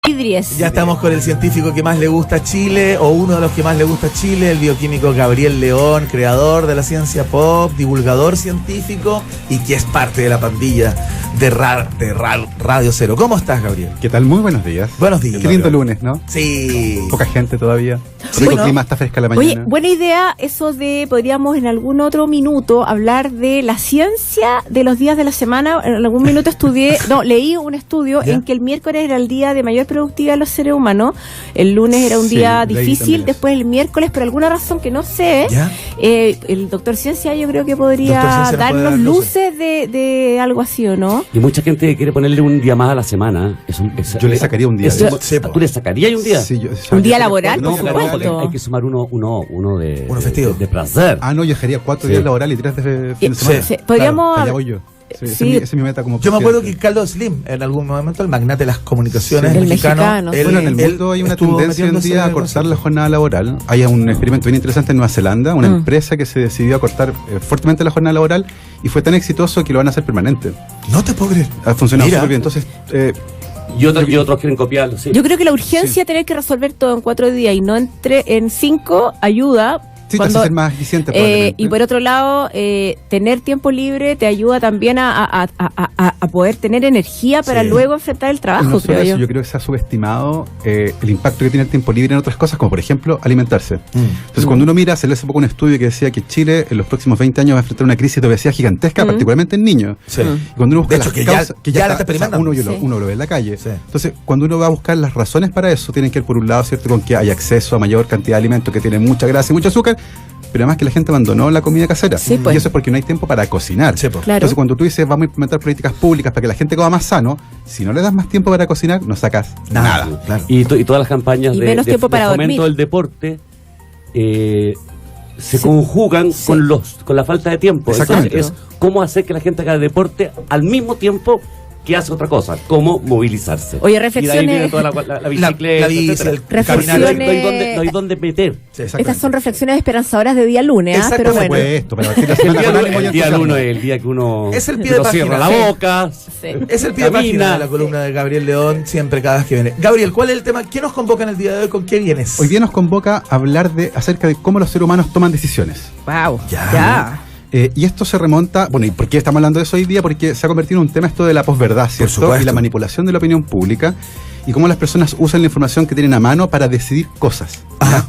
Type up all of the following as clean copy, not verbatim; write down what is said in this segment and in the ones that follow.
Idries. Ya estamos con el científico que más le gusta a Chile, o uno de los que más le gusta a Chile, el bioquímico Gabriel León, creador de la ciencia pop, divulgador científico y que es parte de la pandilla de Radio Cero. ¿Cómo estás, Gabriel? ¿Qué tal? Muy buenos días. Buenos días. Qué lindo lunes, ¿no? Sí. Poca gente todavía. Rico Bueno, clima, está fresca la mañana. Oye, buena idea eso de, podríamos en algún otro minuto hablar de la ciencia de los días de la semana. En algún minuto leí un estudio ¿Ya? en que el miércoles era el día de mayor productividad de los seres humanos, el lunes era un Sí, día leí difícil, también eso. después el miércoles, por alguna razón que no sé, ¿Ya? el doctor Ciencia yo creo que Doctor podría Ciencia nos puede darnos dar luces. luces de algo así, ¿o no? Y mucha gente quiere ponerle un día más a la semana. Yo le sacaría un día. Eso- Sí, po. ¿Tú le sacarías un día? Sí, Un día laboral, No, por pero supuesto. Porque hay que sumar uno de Uno festivo. de placer. Ah, no, yo dejaría 4 Sí. días laborales y 3 de fin de Sí. semana. Sí. Podríamos- Claro, allá voy yo. Sí, Sí. esa es mi meta como Yo me acuerdo que presidente. Carlos Slim, en algún momento, el magnate de las comunicaciones Sí. El mexicano, mexicano, sí. Bueno, en el mundo hay una estuvo tendencia hoy en metiéndose día a en el cortar la concepto. jornada laboral. Hay un experimento bien interesante en Nueva Zelanda, una empresa que se decidió a cortar fuertemente la jornada laboral y fue tan exitoso que lo van a hacer permanente. No te puedo creer. Ha funcionado Mira. súper bien. Entonces, Y otros quieren copiarlo, sí. Yo creo que la urgencia de tener que resolver todo en 4 días y no en 5 ayuda. sí, te hace ser más eficiente probablemente. Y por otro lado, tener tiempo libre te ayuda también a poder tener energía para Sí. luego enfrentar el Y trabajo, no solo creo eso, yo. yo creo que se ha subestimado el impacto que tiene el tiempo libre en otras cosas, como por ejemplo alimentarse. Entonces, cuando uno mira, se lee hace poco un estudio que decía que Chile en los próximos 20 años va a enfrentar una crisis de obesidad gigantesca, particularmente en niños. Sí. Y cuando uno busca De hecho, las que ya- causas, ya la está o sea, experimentando. uno lo ve en la calle. Sí. Entonces, cuando uno va a buscar las razones para eso, tienen que ir por un lado, ¿cierto?, con que hay acceso a mayor cantidad de alimentos que tienen mucha grasa y mucho azúcar, pero además que la gente abandonó la comida casera. Sí, pues. Y eso es porque no hay tiempo para cocinar. Sí, pues. Claro. Entonces, cuando tú dices, vamos a implementar políticas públicas para que la gente coma más sano, si no le das más tiempo para cocinar, no sacas nada. Claro. Y todas las campañas Y de, menos de- tiempo de para fomento dormir. del deporte se conjugan con la falta de tiempo. Exactamente. Entonces, es cómo hacer que la gente haga deporte al mismo tiempo que hace otra cosa, cómo movilizarse. Oye, Y de ahí reflexiones. viene toda la bicicleta, la bici, etcétera. el Reflexiones. No hay dónde meter. Sí, exactamente. Estas son reflexiones esperanzadoras de día lunes, ¿ah? Pero Por bueno. supuesto, para partir la semana con ánimo y El día entusiasmo. 1 es el día que uno Es el pie de uno cierra página, la sí. boca. Sí. Es el pie de página camina. de la columna de Gabriel León, siempre cada vez que viene. Gabriel, ¿cuál es el tema? ¿Quién nos convoca en el día de hoy? ¿Con qué vienes? Hoy día nos convoca a hablar acerca de cómo los seres humanos toman decisiones. Wow. Ya. Y esto se remonta, bueno, ¿y por qué estamos hablando de eso hoy día? Porque se ha convertido en un tema esto de la posverdad, ¿cierto? supuesto. Y la manipulación de la opinión pública y cómo las personas usan la información que tienen a mano para decidir cosas. ¿ya? Ajá.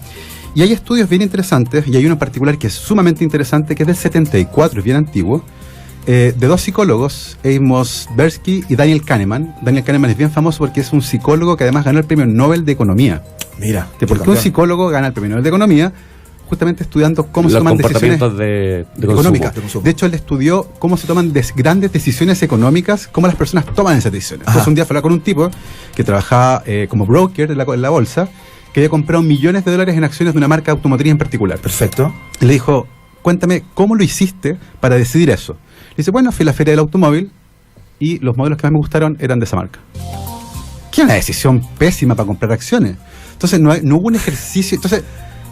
Y hay estudios bien interesantes, y hay uno en particular que es sumamente interesante, que es del 74, es bien antiguo, de dos psicólogos, Amos Tversky y Daniel Kahneman. Daniel Kahneman es bien famoso porque es un psicólogo que además ganó el premio Nobel de Economía. Mira. ¿Por qué un psicólogo gana el premio Nobel de Economía? Justamente estudiando cómo se Los toman decisiones comportamientos de consumo. económicas. de consumo. De hecho, él estudió cómo se toman grandes decisiones económicas, cómo las personas toman esas decisiones. Ajá. Entonces, un día fue a hablar con un tipo que trabajaba como broker en la bolsa, que había comprado millones de dólares en acciones de una marca automotriz en particular. Perfecto. Y le dijo, cuéntame, ¿cómo lo hiciste para decidir eso? Le dice, bueno, fui a la feria del automóvil y los modelos que más me gustaron eran de esa marca. ¿Qué una decisión pésima para comprar acciones? Entonces, no hubo un ejercicio. Entonces,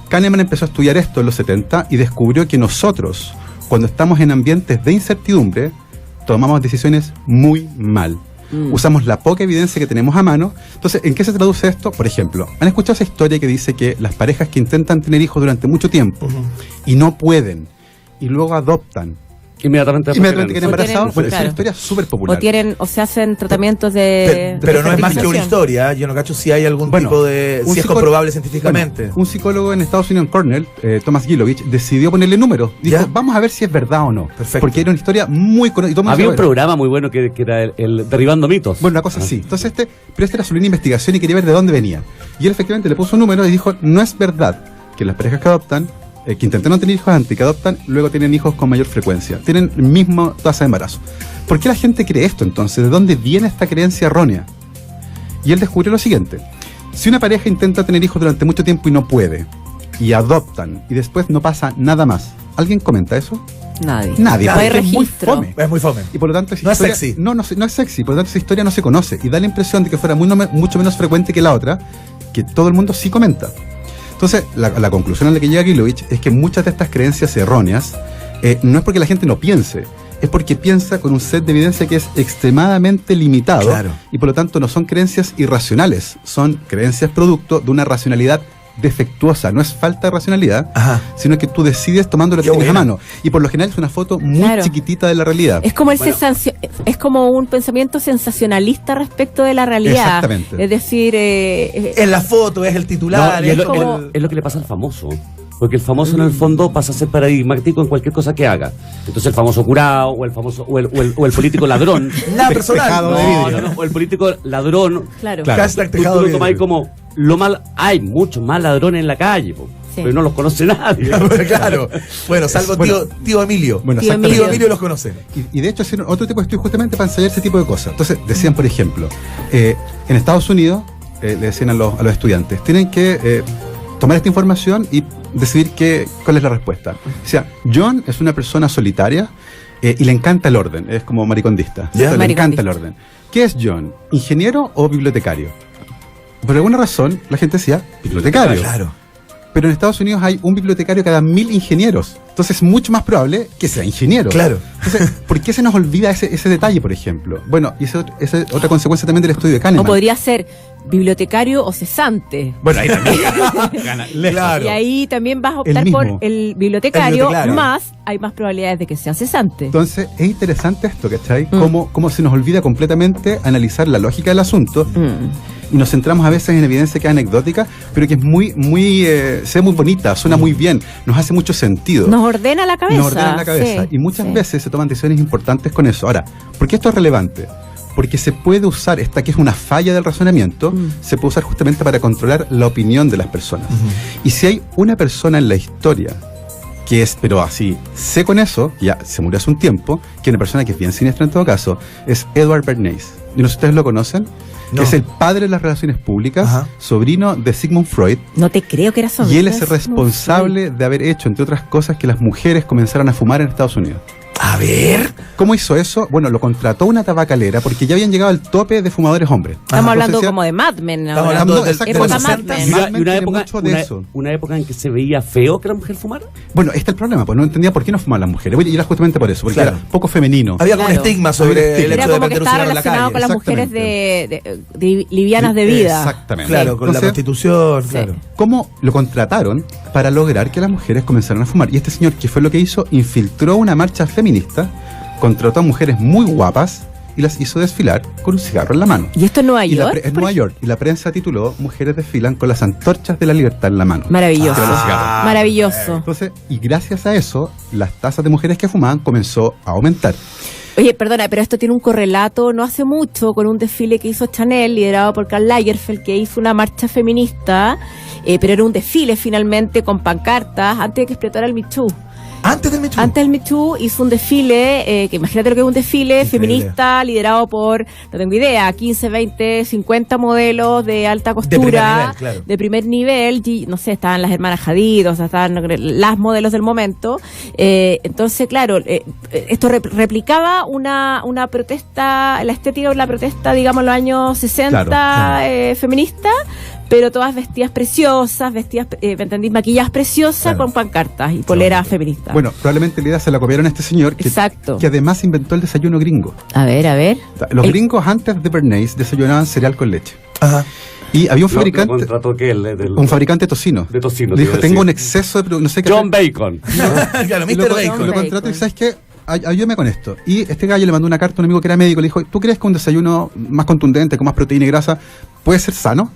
Kahneman empezó a estudiar esto en los 70 y descubrió que nosotros, cuando estamos en ambientes de incertidumbre, tomamos decisiones muy mal. Usamos la poca evidencia que tenemos a mano. Entonces, ¿en qué se traduce esto? Por ejemplo, ¿han escuchado esa historia que dice que las parejas que intentan tener hijos durante mucho tiempo y no pueden, y luego adoptan, Inmediatamente quedan O tienen- embarazados? Bueno, es claro. una historia súper popular. O se hacen tratamientos de. Pero no es más que una fertilización. historia. Yo no cacho si hay algún Bueno, tipo de. un Si es psicólogo- comprobable científicamente. Bueno, un psicólogo en Estados Unidos, en Cornell, Thomas Gilovich, decidió ponerle números. Dijo, ¿Ya? vamos a ver si es verdad o no. Perfecto. Porque era una historia muy conocida. y todo el mundo Había un sabía. programa muy bueno que era el Derribando Mitos. Bueno, una cosa así. Entonces pero esta era su línea de investigación y quería ver de dónde venía. Y él efectivamente le puso un número y dijo, no es verdad que las parejas que adoptan, que intentaron tener hijos antes y que adoptan, luego tienen hijos con mayor frecuencia. Tienen el mismo tasa de embarazo. ¿Por qué la gente cree esto entonces? ¿De dónde viene esta creencia errónea? Y él descubrió lo siguiente. Si una pareja intenta tener hijos durante mucho tiempo y no puede, y adoptan, y después no pasa nada más, ¿alguien comenta eso? Nadie. Nadie. No hay porque es muy registro. fome. Es muy fome. Y por lo tanto esa No es historia- sexy. No es sexy, por lo tanto esa historia no se conoce y da la impresión de que fuera mucho menos frecuente que la otra, que todo el mundo sí comenta. Entonces, la conclusión a la que llega Gilovich es que muchas de estas creencias erróneas no es porque la gente no piense, es porque piensa con un set de evidencia que es extremadamente limitado, Claro. y por lo tanto no son creencias irracionales, son creencias producto de una racionalidad defectuosa. No es falta de racionalidad, Ajá. sino que tú decides tomando lo que Qué tienes a buena. mano. Y por lo general es una foto muy Claro. chiquitita de la realidad. Es como Bueno. es como un pensamiento sensacionalista respecto de la realidad. Exactamente. Es decir, En la foto es el titular. No, y es, es lo, como- es lo que le pasa al famoso. Porque el famoso en el fondo pasa a ser paradigmático en cualquier cosa que haga. Entonces el famoso curado o el famoso o el político ladrón. Nada personal. Tejado de No, vidrio. no, no, o el político ladrón. claro. Claro. Hashtag Tú tejado lo de tomáis vidrio. como lo mal. Hay muchos más ladrones en la calle, po, Sí. pero no los conoce nadie. Claro. Bueno, salvo Bueno. tío Emilio. Bueno, Tío exactamente. Tío Emilio los conoce. Y de hecho hicieron otro tipo de estudio justamente para ensayar ese tipo de cosas. Entonces decían, por ejemplo, en Estados Unidos le decían a los estudiantes, tienen que tomar esta información y decidir cuál es la respuesta. O sea, John es una persona solitaria y le encanta el orden, es como maricondista. Ya. Le Maricondista. encanta el orden. ¿Qué es John? ¿Ingeniero o bibliotecario? Por alguna razón la gente decía bibliotecario. Claro. Pero en Estados Unidos hay un bibliotecario cada 1000 ingenieros. Entonces es mucho más probable que sea ingeniero. Claro. Entonces, ¿por qué se nos olvida ese detalle, por ejemplo? Bueno, y esa es otra consecuencia también del estudio de O Kahneman. podría ser bibliotecario o cesante. Bueno, ahí también gana lejos. Claro. Y ahí también vas a El optar mismo. por el bibliotecario, El bibliotecario. más hay más probabilidades de que sea cesante. Entonces, es interesante esto, ¿cachai? Cómo se nos olvida completamente analizar la lógica del asunto y nos centramos a veces en evidencia que es anecdótica, pero que es se ve muy bonita, suena muy bien, nos hace mucho sentido. Nos ordena la cabeza. Nos ordena la cabeza. Sí, Y muchas sí. veces se toman decisiones importantes con eso. Ahora, ¿por qué esto es relevante? Porque se puede usar, esta que es una falla del razonamiento, se puede usar justamente para controlar la opinión de las personas. Y si hay una persona en la historia que es, pero así, sé con eso, ya se murió hace un tiempo, que es una persona que es bien siniestra en todo caso, es Edward Bernays. Y no sé si ustedes lo conocen. No. Es el padre de las relaciones públicas, Ajá. sobrino de Sigmund Freud. No te creo que era sobrino. Y él es el responsable de haber hecho, entre otras cosas, que las mujeres comenzaran a fumar en Estados Unidos. A ver. ¿Cómo hizo eso? Bueno, lo contrató una tabacalera porque ya habían llegado al tope de fumadores hombres. Estamos Ajá. hablando Entonces, como de Mad Men. Estamos ahora. hablando No, del- exacto, de los época Mad 60. Men. Y una, Mad Men tiene época, mucho de eso. una época en que se veía feo que la mujer fumara. Bueno, este es el problema, pues no entendía por qué no fumaban las mujeres. Y era justamente por eso, porque Claro. era poco femenino. Había como un Claro. estigma sobre Había un estigma. el Era hecho de como que prender un estaba cigarro en la relacionado con calle. las mujeres Exactamente. de livianas de vida. Exactamente. Claro, con la Entonces, prostitución, Sí. claro. ¿Cómo lo contrataron para lograr que las mujeres comenzaran a fumar? Y este señor, ¿qué fue lo que hizo? Infiltró una marcha feminista, contrató a mujeres muy guapas y las hizo desfilar con un cigarro en la mano. ¿Y esto en Nueva Y York? en Nueva York. Y la prensa tituló Mujeres desfilan con las antorchas de la libertad en la mano. Maravilloso. Ah, Maravilloso. Entonces, y gracias a eso, las tasas de mujeres que fumaban comenzó a aumentar. Oye, perdona, pero esto tiene un correlato no hace mucho con un desfile que hizo Chanel, liderado por Karl Lagerfeld, que hizo una marcha feminista, pero era un desfile finalmente con pancartas antes de que explotara el Me Too. Antes del Me Too. Antes del Me Too hizo un desfile, que imagínate lo que es un desfile Increíble. feminista liderado por, no tengo idea, 15, 20, 50 modelos de alta primer costura, nivel, claro. de primer nivel, y, no sé, estaban las hermanas Hadid, o sea, estaban las modelos del momento. Entonces, claro, esto replicaba una protesta, la estética de la protesta, digamos, en los años 60, Claro. feminista, pero todas vestidas preciosas, ¿me entendís? Maquilladas preciosas, Claro. con pancartas y poleras feministas. Bueno, probablemente la idea se la copiaron a este señor que, Exacto. que además inventó el desayuno gringo. A ver, a ver. O sea, los gringos antes de Bernays desayunaban cereal con leche. Ajá. Y había un Lo fabricante, contrató que él, un fabricante de tocino. de tocino, Le dijo, te iba a tengo un decir. exceso de no sé qué. John Bacon. Claro, Y Mr. lo, Bacon. lo contrató y ¿sabes qué? Ayúdame con esto. Y este gallo le mandó una carta a un amigo que era médico. Le dijo, ¿tú crees que un desayuno más contundente, con más proteína y grasa, puede ser sano?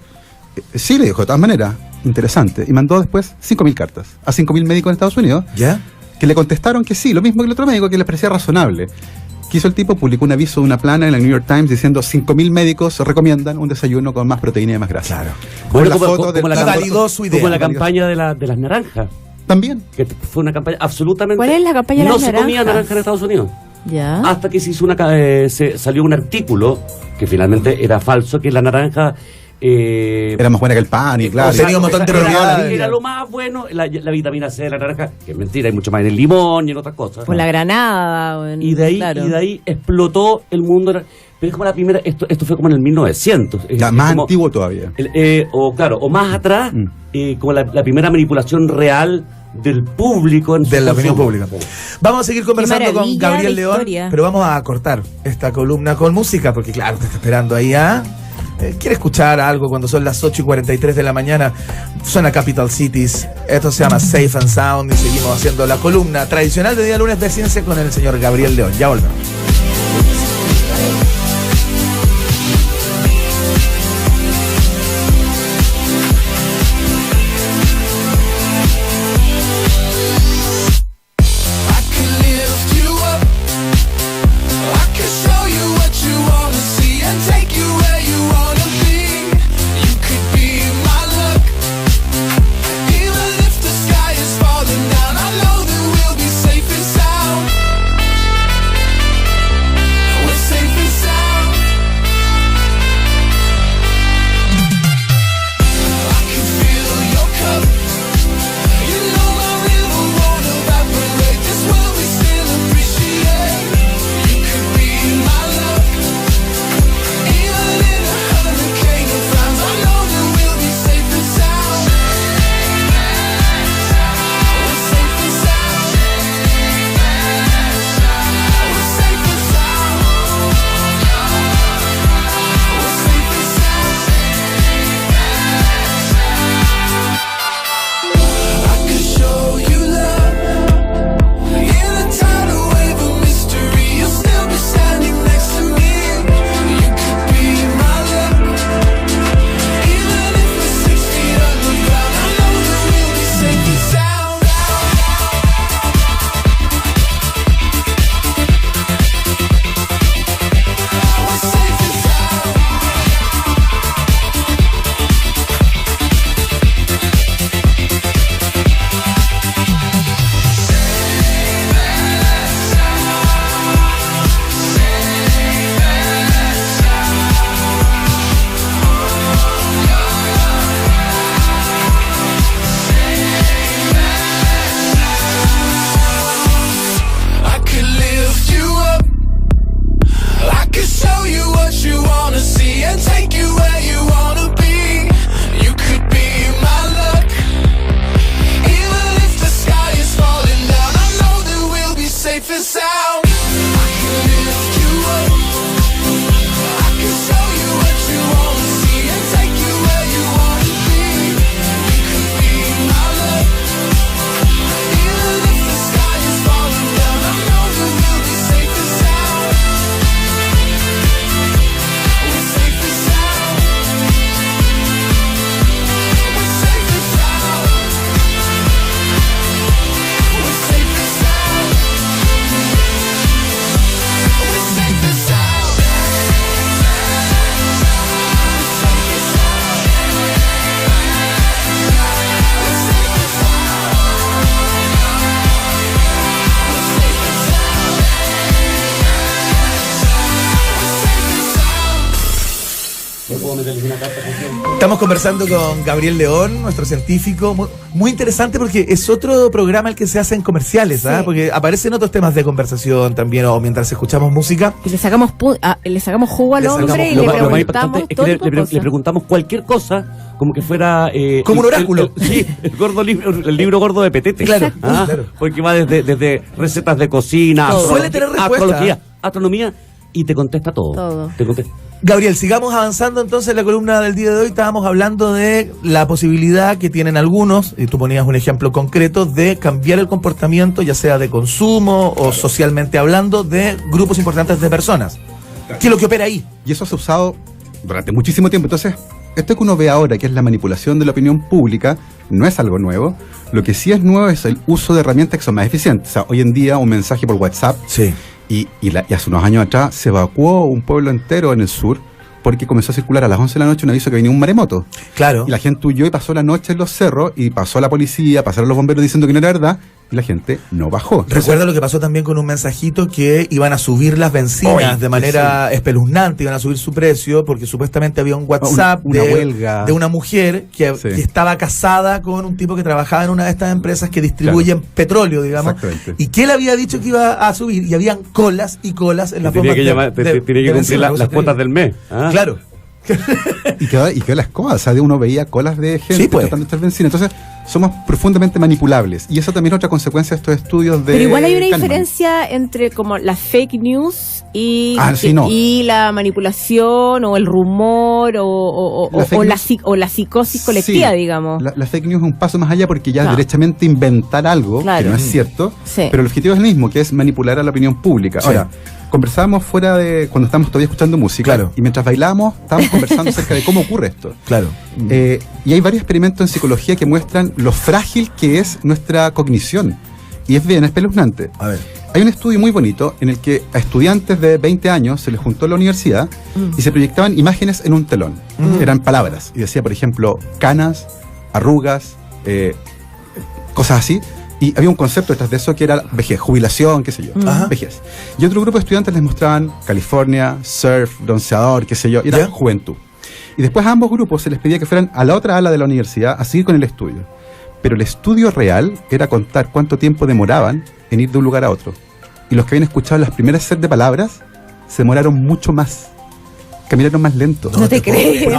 Sí, le dijo, de todas maneras. Interesante. Y mandó después 5.000 cartas a 5.000 médicos en Estados Unidos ¿Ya? que le contestaron que sí, lo mismo que el otro médico, que les parecía razonable. ¿Qué hizo el tipo? Publicó un aviso de una plana en el New York Times diciendo 5.000 médicos recomiendan un desayuno con más proteína y más grasa. Claro. Con la como, foto del- como la, validó su idea. como la campaña de las naranjas, También. que fue una campaña absolutamente... ¿Cuál es la campaña de no las se comía naranjas? naranja en Estados Unidos. Ya. Hasta que se hizo se salió un artículo que finalmente era falso, que la naranja... Era más buena que el pan y claro. tenía un montón de era, propiedades. era lo más bueno, la vitamina C de la naranja, que es mentira, hay mucho más en el limón y en otras cosas. Por la granada. o en- Y de ahí, claro. y de ahí explotó el mundo. Pero es como la primera, esto fue como en el 1900. Ya, Es más como antiguo todavía. o más atrás, como la primera manipulación real del público en de su la opinión consumo. pública. Vamos a seguir conversando con maravilla Gabriel de León, historia. pero vamos a cortar esta columna con música, porque claro, te está esperando ahí, quiere escuchar algo cuando son las 8:43 de la mañana. Suena Capital Cities. Esto se llama Safe and Sound y seguimos haciendo la columna tradicional de día lunes de ciencia con el señor Gabriel León. Ya volvemos. Estamos conversando con Gabriel León, nuestro científico, muy interesante porque es otro programa el que se hace en comerciales, Sí. porque aparecen otros temas de conversación también o mientras escuchamos música. Y le sacamos jugo al Le hombre sacamos y lo le más preguntamos importante es todo que tipo de cosas. le preguntamos cualquier cosa como que fuera Como un oráculo. el libro gordo de Petete. Claro, claro. Porque va desde recetas de cocina, Todo. Suele tener respuesta. astrología, astronomía y te contesta todo. Todo. Te contesta. Gabriel, sigamos avanzando entonces en la columna del día de hoy. Estábamos hablando de la posibilidad que tienen algunos, y tú ponías un ejemplo concreto, de cambiar el comportamiento, ya sea de consumo o socialmente hablando, de grupos importantes de personas. ¿Qué es lo que opera ahí? Y eso se ha usado durante muchísimo tiempo. Entonces, esto que uno ve ahora, que es la manipulación de la opinión pública, no es algo nuevo. Lo que sí es nuevo es el uso de herramientas que son más eficientes. O sea, hoy en día un mensaje por WhatsApp, Sí. y hace unos años atrás se evacuó un pueblo entero en el sur porque comenzó a circular a las 11 de la noche un aviso que venía un maremoto. Claro. Y la gente huyó y pasó la noche en los cerros y pasó la policía, pasaron los bomberos diciendo que no era verdad y la gente no bajó. Recuerda lo que pasó también con un mensajito que iban a subir las bencinas Oy, de manera espeluznante, iban a subir su precio porque supuestamente había un WhatsApp Una huelga. de una mujer que estaba casada con un tipo que trabajaba en una de estas empresas que distribuyen petróleo, digamos, Exactamente. y que él había dicho que iba a subir y habían colas y colas en las Tenía bombas que, tenía que cumplir bencina, las cuotas del mes. ¿ah? Claro. y quedó la escoba. O sea, uno veía colas de gente Sí, pues. tratando de estar vencida. Entonces, somos profundamente manipulables. Y eso también es otra consecuencia de estos estudios de Pero igual hay una Kahneman. diferencia entre como las fake news y la manipulación o el rumor o la psicosis colectiva, Sí, digamos. La fake news es un paso más allá porque ya es Claro. derechamente inventar algo Claro. que no es cierto, Sí. pero el objetivo es el mismo, que es manipular a la opinión pública. Sí. Ahora, conversábamos fuera de cuando estábamos todavía escuchando música, Claro. y mientras bailábamos estábamos conversando acerca de cómo ocurre esto. Claro. Y hay varios experimentos en psicología que muestran lo frágil que es nuestra cognición. Y es bien espeluznante. A ver. Hay un estudio muy bonito en el que a estudiantes de 20 años se les juntó a la universidad y se proyectaban imágenes en un telón. Eran palabras. Y decía, por ejemplo, canas, arrugas, cosas así. Y había un concepto detrás de eso que era vejez, jubilación, qué sé yo, Ajá. vejez. Y otro grupo de estudiantes les mostraban California, surf, bronceador, qué sé yo, y era ¿Ya? juventud. Y después a ambos grupos se les pedía que fueran a la otra ala de la universidad a seguir con el estudio. Pero el estudio real era contar cuánto tiempo demoraban en ir de un lugar a otro. Y los que habían escuchado las primeras set de palabras se demoraron mucho más. Caminaron más lento. No te creo.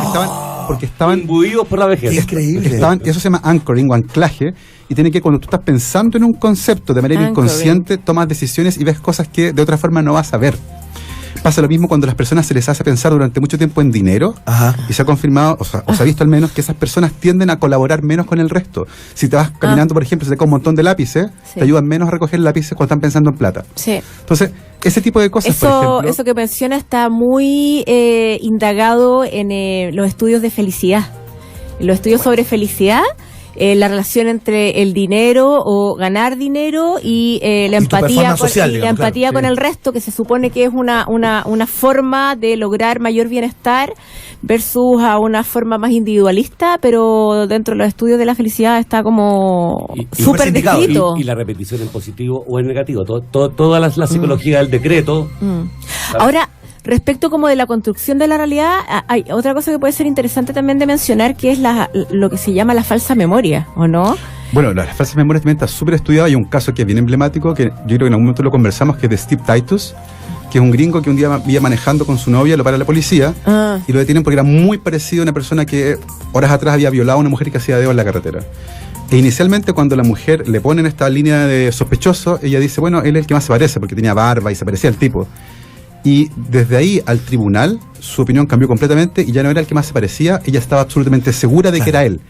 Porque estaban imbuidos por la vejez. Qué increíble. eso se llama anchoring o anclaje, y tiene que cuando tú estás pensando en un concepto de manera Anchoring. inconsciente, tomas decisiones y ves cosas que de otra forma no vas a ver. Pasa lo mismo cuando a las personas se les hace pensar durante mucho tiempo en dinero, Ajá. y se ha confirmado, o se ha visto al menos, que esas personas tienden a colaborar menos con el resto. Si te vas caminando, por ejemplo, se te cae un montón de lápices, Sí. te ayudan menos a recoger lápices cuando están pensando en plata. Sí. Entonces, ese tipo de cosas, por ejemplo... Eso que menciona está muy indagado en los estudios de felicidad. En los estudios sobre felicidad, la relación entre el dinero o ganar dinero y la tu empatía, performance social, digamos, la empatía claro, con sí. el resto, que se supone que es una forma de lograr mayor bienestar versus a una forma más individualista, pero dentro de los estudios de la felicidad está como Y- súper indicado. descrito. Y la repetición en positivo o en negativo. Toda la psicología del decreto. Ahora, respecto como de la construcción de la realidad, hay otra cosa que puede ser interesante también de mencionar, que es lo que se llama la falsa memoria, ¿o no? Bueno, las falsas memorias también está súper estudiado. Hay un caso que es bien emblemático, que yo creo que en algún momento lo conversamos, que es de Steve Titus, que es un gringo que un día iba manejando con su novia, lo para la policía y lo detienen porque era muy parecido a una persona que horas atrás había violado a una mujer que hacía dedo en la carretera. E inicialmente, cuando la mujer le ponen esta línea de sospechoso, ella dice, bueno, él es el que más se parece, porque tenía barba y se parecía al tipo. Y desde ahí al tribunal, su opinión cambió completamente y ya no era el que más se parecía, ella estaba absolutamente segura de que era él.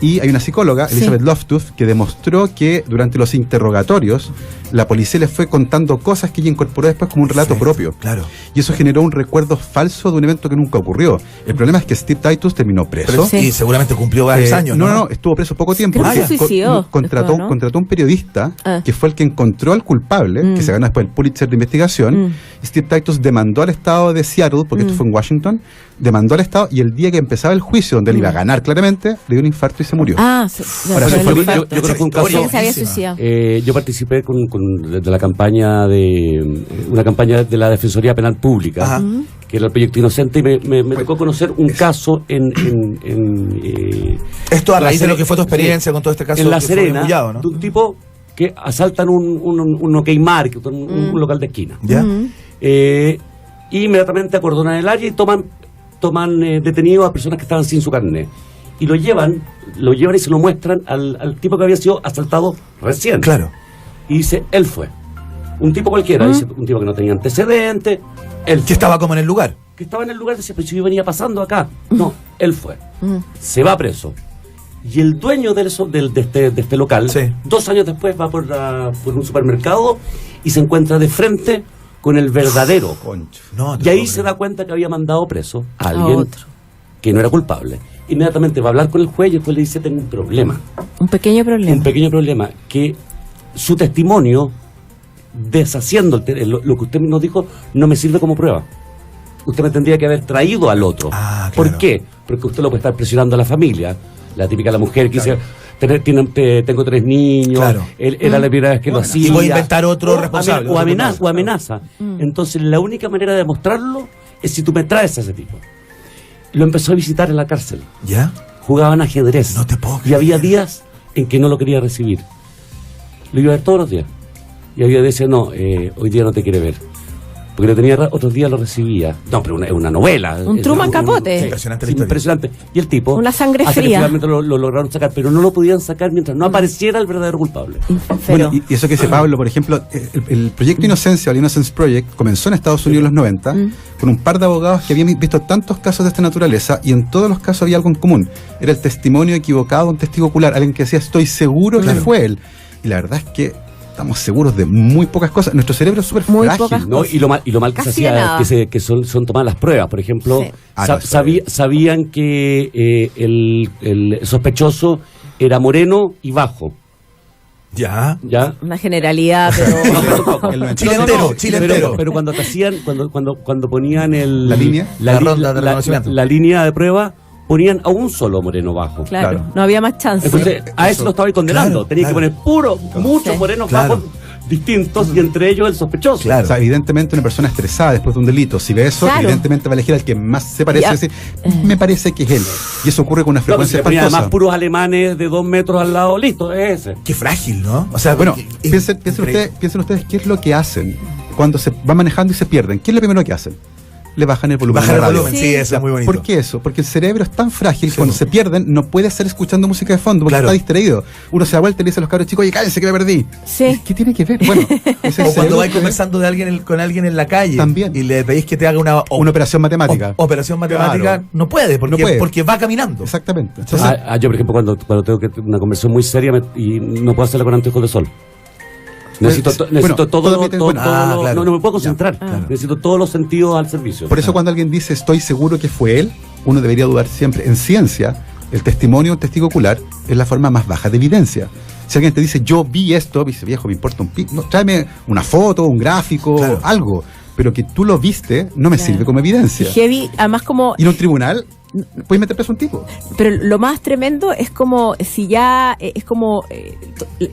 Y hay una psicóloga, Sí. Elizabeth Loftus, que demostró que durante los interrogatorios la policía le fue contando cosas que ella incorporó después como un relato Sí, propio. claro. Y eso generó un recuerdo falso de un evento que nunca ocurrió. El problema es que Steve Titus terminó preso. Pero, Sí. Y seguramente cumplió varios años, ¿no? No, estuvo preso poco tiempo. Creo que porque se suicidó contrató, después, ¿no? contrató un periodista Ah. que fue el que encontró al culpable, que se ganó después el Pulitzer de investigación. Steve Titus demandó al estado de Seattle, porque esto fue en Washington, demandó al estado y el día que empezaba el juicio, donde él iba a ganar claramente, le dio un infarto y se murió. Ah, Ahora, pero eso fue el muy- infarto. yo creo que un Esa historia caso- Se había buenísima. suicidado. Yo participé de la campaña de una campaña de la Defensoría Penal Pública, Ajá. que era el Proyecto Inocente, y me tocó conocer un caso Esto a La raíz de Sere- lo que fue tu experiencia sí, con todo este caso en La que fue Serena, denunciado, ¿no? de un tipo que asaltan un OK Market, un local de esquina. ¿Ya? Y inmediatamente acordonan el área y toman detenidos a personas que estaban sin su carnet. Y lo llevan y se lo muestran al tipo que había sido asaltado recién. Claro. Y dice, él fue. Un tipo cualquiera, dice, un tipo que no tenía antecedentes, él fue. Que estaba como en el lugar. Que estaba en el lugar, dice, pero si yo venía pasando acá. No, él fue. Se va preso. Y el dueño de este local, Sí. 2 años después va por un supermercado y se encuentra de frente con el verdadero. Concho. No, te Y ahí puedo se creer. da cuenta que había mandado preso a A alguien otro. que no era culpable. Inmediatamente va a hablar con el juez y después le dice, tengo un problema. Un pequeño problema. Un pequeño problema, que su testimonio, deshaciendo lo que usted nos dijo, no me sirve como prueba. Usted me tendría que haber traído al otro. Ah, claro. ¿Por qué? Porque usted lo puede estar presionando a la familia. La típica la mujer que dice, tengo 3 niños, Claro. él era la primera vez que lo hacía. y voy a inventar otro responsable, O otro amenaza. culpable. Entonces la única manera de demostrarlo es si tú me traes a ese tipo. Lo empezó a visitar en la cárcel. ¿Ya? Jugaban ajedrez. No te puedo Y creer. había días en que no lo quería recibir. Lo iba a ver todos los días. Y había días, no, hoy día no te quiere ver. porque lo tenía otros días lo recibía. No, pero es una novela. Un Truman Capote. Sí, Impresionante la sí, historia. impresionante. Y el tipo... Una sangre hasta que fría. finalmente lo lograron sacar, pero no lo podían sacar mientras no apareciera el verdadero culpable. Pero, Bueno, y eso que dice Pablo, por ejemplo, el proyecto Inocencia, o el Innocence Project, comenzó en Estados Unidos en los 90 con un par de abogados que habían visto tantos casos de esta naturaleza y en todos los casos había algo en común. Era el testimonio equivocado de un testigo ocular, alguien que decía, estoy seguro que fue él. Y la verdad es que estamos seguros de muy pocas cosas. Nuestro cerebro es súper Muy frágil. pocas ¿No? Y lo mal que se Casi de hacía nada. que son tomadas las pruebas. Por ejemplo, Sí. No, sabían que el sospechoso era moreno y bajo. Ya. ¿Ya? una generalidad, pero... El 90. Chile entero, Chile entero. Pero cuando te hacían, cuando ponían La línea, la ronda de reconocimiento. la línea de prueba, ponían a un solo moreno bajo. Claro, Claro. no había más chance. Entonces, a eso lo estaba condenando. Claro, Tenía claro. que poner muchos Sí. morenos Claro. bajos distintos y entre ellos el sospechoso. Claro. O sea, evidentemente una persona estresada después de un delito, si ve eso, Claro. evidentemente va a elegir al que más se parece Ya. y decir, me parece que es él. Y eso ocurre con una No, pero si frecuencia le ponían espantosa. además puros alemanes de 2 metros al lado, listo, es ese. Qué frágil, ¿no? O sea, Bueno, porque- piensen ustedes qué es lo que hacen cuando se van manejando y se pierden. ¿Qué es lo primero que hacen? Le bajan el volumen. Bajar a el la radio. volumen, Sí. sí, eso es muy bonito. ¿Por qué eso? Porque el cerebro es tan frágil, Sí, cuando po. se pierden, no puede estar escuchando música de fondo, porque Claro. está distraído. Uno se da vuelta y le dice a los cabros chicos, oye, cállense que me perdí. Sí. ¿Qué tiene que ver? Bueno, es el O cuando cerebro vais que ve conversando de alguien con alguien en la calle También. y le pedís que te haga una operación matemática. operación matemática, Claro. no puede porque, No puede. porque va caminando. Exactamente. Entonces- Yo, por ejemplo, cuando tengo que una conversación muy seria y no puedo hacerla con anteojos de sol. Necesito Bueno, todo, todavía te- bueno, claro. no me puedo concentrar. claro. Necesito todos los sentidos al servicio. Por eso cuando alguien dice estoy seguro que fue él, uno debería dudar siempre. En ciencia, el testimonio, un testigo ocular, es la forma más baja de evidencia. Si alguien te dice yo vi esto, dice viejo, me importa un pico, no, tráeme una foto, un gráfico, Claro. algo. Pero que tú lo viste no me Claro. sirve como evidencia. Heavy, además como... Y en un tribunal puedes meter preso a un tipo. Pero lo más tremendo es como si ya es como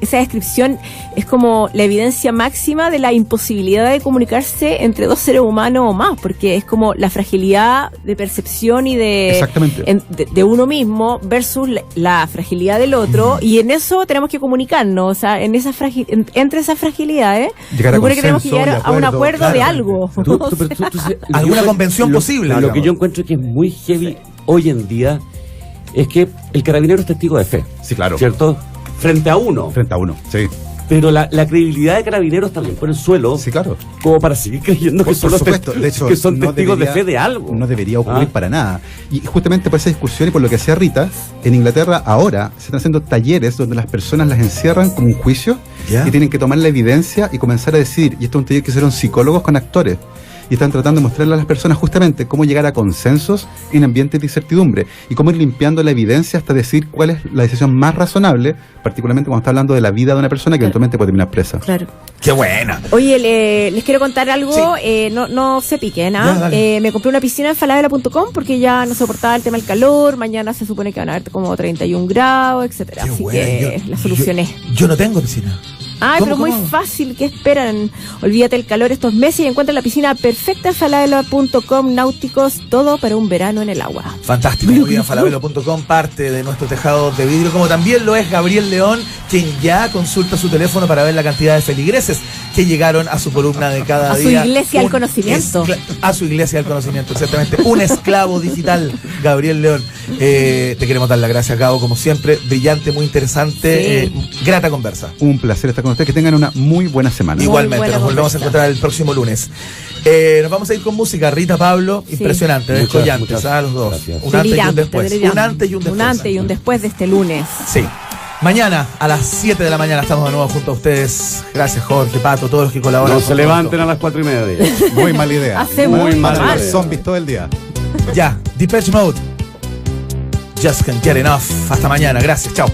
esa descripción es como la evidencia máxima de la imposibilidad de comunicarse entre dos seres humanos o más, porque es como la fragilidad de percepción y Exactamente. de uno mismo versus la fragilidad del otro, y en eso tenemos que comunicarnos, o sea, en esa entre esas fragilidades, Llegar a supone que tenemos que consenso llegar y a un acuerdo, acuerdo de claro. algo. Alguna convención posible, Lo digamos. que yo encuentro que es muy heavy hoy en día es que el carabinero es testigo de fe. Sí, claro. ¿Cierto? Frente a uno. Frente a uno, sí. Pero la credibilidad de carabineros está bien por el suelo, Sí, claro. como para seguir creyendo que Por son, supuesto, de hecho, que son no testigos debería- de fe de algo. No debería ocurrir ¿Ah? para nada. Y justamente por esa discusión y por lo que hacía Rita, en Inglaterra ahora se están haciendo talleres donde las personas las encierran como un juicio Ya. y tienen que tomar la evidencia y comenzar a decidir. Y esto es un taller que hicieron psicólogos con actores. Y están tratando de mostrarle a las personas justamente cómo llegar a consensos en ambientes de incertidumbre y cómo ir limpiando la evidencia hasta decir cuál es la decisión más razonable, particularmente cuando está hablando de la vida de una persona que eventualmente puede terminar presa. Claro. Qué buena. Oye, les quiero contar algo, no se piquen, Ya, dale. me compré una piscina en falabella.com porque ya no soportaba el tema del calor, mañana se supone que van a haber como 31 grados, etcétera, Qué así buena. que la solucioné. Yo no tengo piscina. Ay, ¿Cómo, pero muy cómo? fácil, ¿qué esperan? Olvídate el calor estos meses y encuentra la piscina perfecta en falabella.com, náuticos, todo para un verano en el agua. Fantástico, muy bien, falabella.com, parte de nuestro tejado de vidrio, como también lo es Gabriel León, quien ya consulta su teléfono para ver la cantidad de feligreses que llegaron a su columna de cada A su día. iglesia del conocimiento. A su iglesia del conocimiento, exactamente. Un esclavo digital, Gabriel León. Te queremos dar las gracias, Gabo, como siempre. Brillante, muy interesante, Sí. grata conversa. Un placer estar con ustedes, que tengan una muy buena semana. Igualmente, buena nos volvemos a conversa. encontrar el próximo lunes. Nos vamos a ir con música. Rita, Pablo, Sí. impresionante, Muchas, descollantes, muchas los dos. gracias. Un antes y un Delirante, después. delirante. Un antes y un después. Un antes y un después de este lunes. Sí. Mañana a las 7 de la mañana estamos de nuevo junto a ustedes. Gracias, Jorge, Pato, todos los que colaboran. No con se todo levanten esto. a las 4:30. Muy mala idea. Hace muy mala mal. idea. Zombies todo el día. Ya, Depeche Mode. Just can't get enough. Hasta mañana. Gracias. Chao.